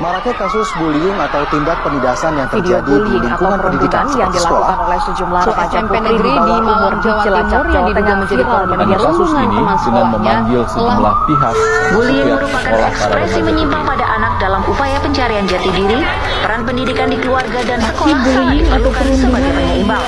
Maraknya kasus bullying atau tindak penindasan yang terjadi di lingkungan pendidikan yang dilakukan oleh sejumlah remaja putri di bawah umur di Cilacap, Jawa Tengah menjadi korban kasus ini dengan memanggil sejumlah pihak. Bullying merupakan ekspresi menyimpang pada anak dalam upaya pencarian jati diri. Peran pendidikan di keluarga dan sekolah sangat diperlukan sebagai penyeimbang.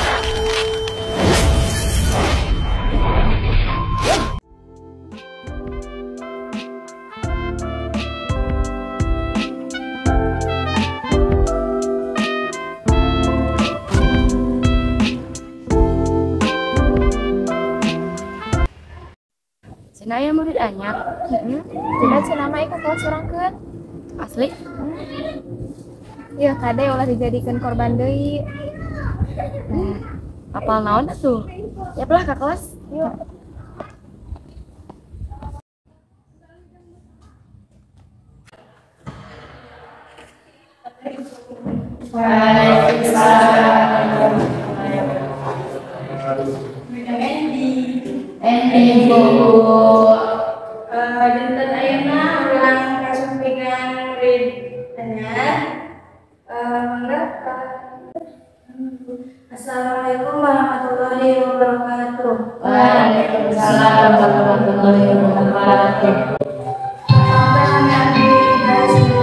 Cina aya murid anyar. Cina cina mah ka kelas urangkeun. Asli. Ya kade ulah dijadikan korban deui. Apal naon atuh? Ya belah ka kelas. Yuk. Dinten ayeuna urang kasumpingan murid anyar. Assalamualaikum warahmatullahi wabarakatuh. Waalaikumsalam warahmatullahi wabarakatuh. Sampai kami abdi dari sini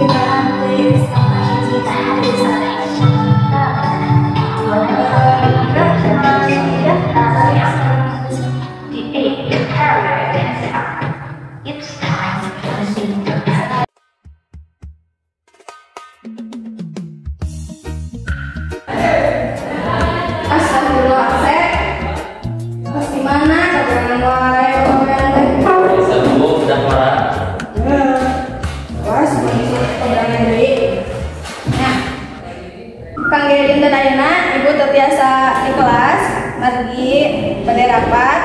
kita nanti sama kita di sana. Kangge dinten ayeuna ibu terbiasa di kelas lagi pada rapat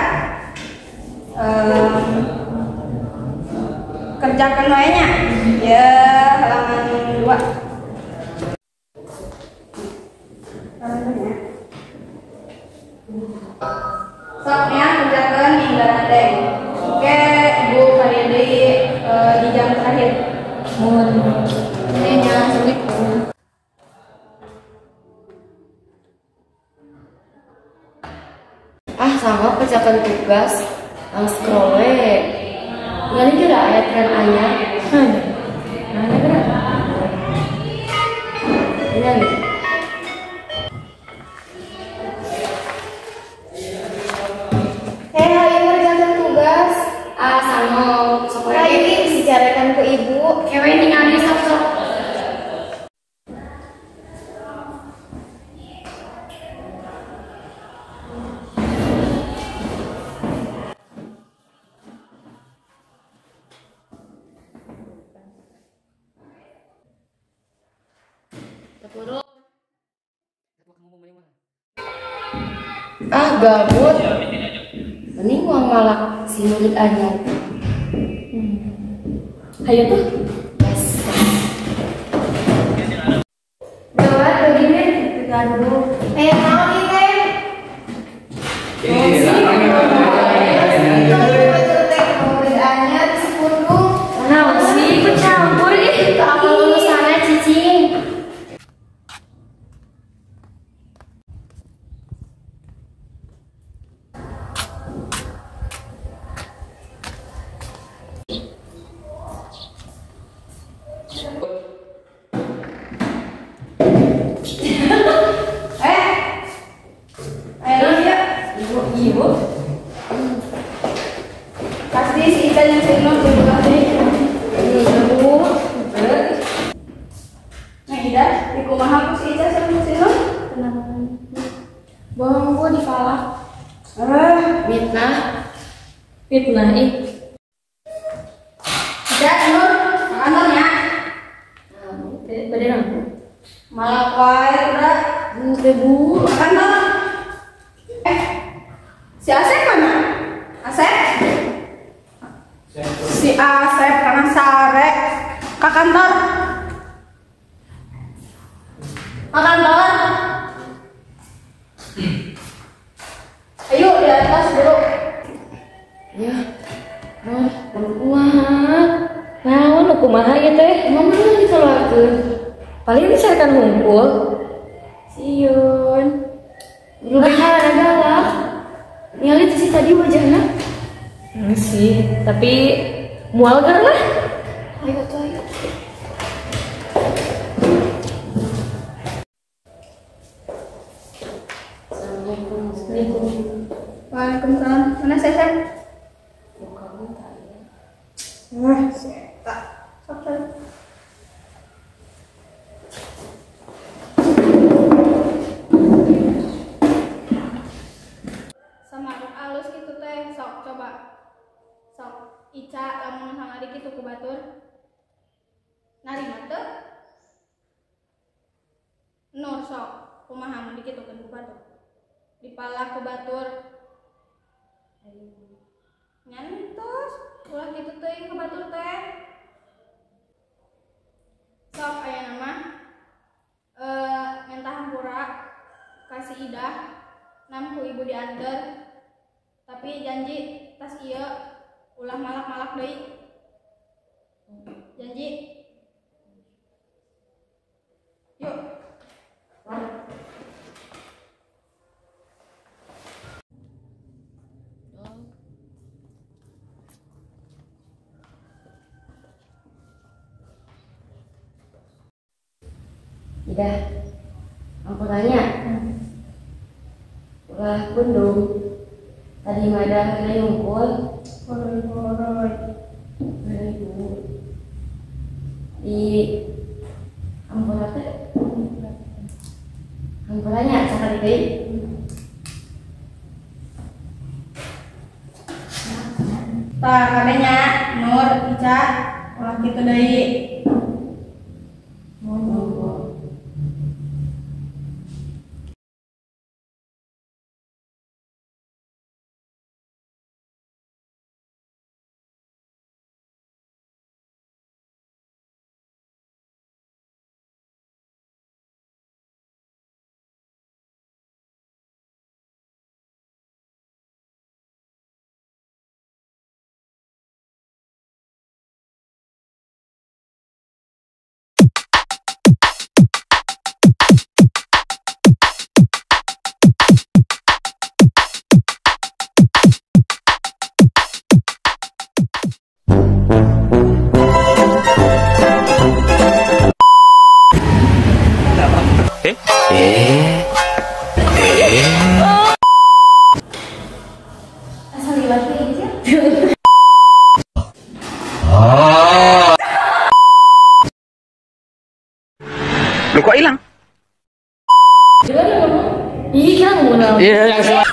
kerjakan wae nya ya halaman 2. Soknya kerjakan hingga nanti. Oke, ibu kalian di jam terakhir. Ini jangan sulit. Sama kerjakan tugas scroll nggak kira ayat kan ayat ini Ayo ngerjakan tugas. sama Nah ini dicarikan ke ibu. kewe ningali sok-sok. Gabut. Mending uang malak si murid anyar. Ayo tuh. Yes. Gawat begini kita dulu. Mau ini. Murid anyar sepuluh. Nah, sih bercampur ih. Kamu lulusannya cicing. Ibu pasti si Ita yang senang ibu kasih ibu nah Ida di kumaha aku si Ita senang bohong gua dikalah Fitnah ih. Ida Nur kantornya Beneran. malah wae udah Bu. kantor si Asep mana? Asep? Si Asep karena sare ke kantor. Ke kantor. Ayo di atas dulu. Ya. Kumaha? Naon kumaha ya teh? Mama lagi keluarkeun. Paling disarekan ngumpul. Siun. Lebih galak. Ningali tuh si tadi wajahna. Sih, tapi mual kan lah. Ayo tuh ayo. Waalaikumsalam. Mana Sesen? Wah, tak. Oke. Samaruk alus gitu teh, sok coba. Sok Ica lamun hangari kitu ku batur. Narima teu? Nur sok, kumaha mun dikitukeun ku batur. Dipala ku batur. Nyantos, ulah gitu teh ku batur teh. Sok aya nama minta hampura kasih Idah nam ku ibu diantar. Tapi janji tas ieu ulah malak-malak deui. Janji. Yuk. Idah, ampunannya. Ulah kundung. Tadi madah kena ngumpul. Horoi. Di ampunan teh. Ampunannya sakali deui. Tah kadenya Nur, Ica, ulah kitu deui. Asal lagi aja. Lu kok hilang? Ih, kira ngomong. Iya.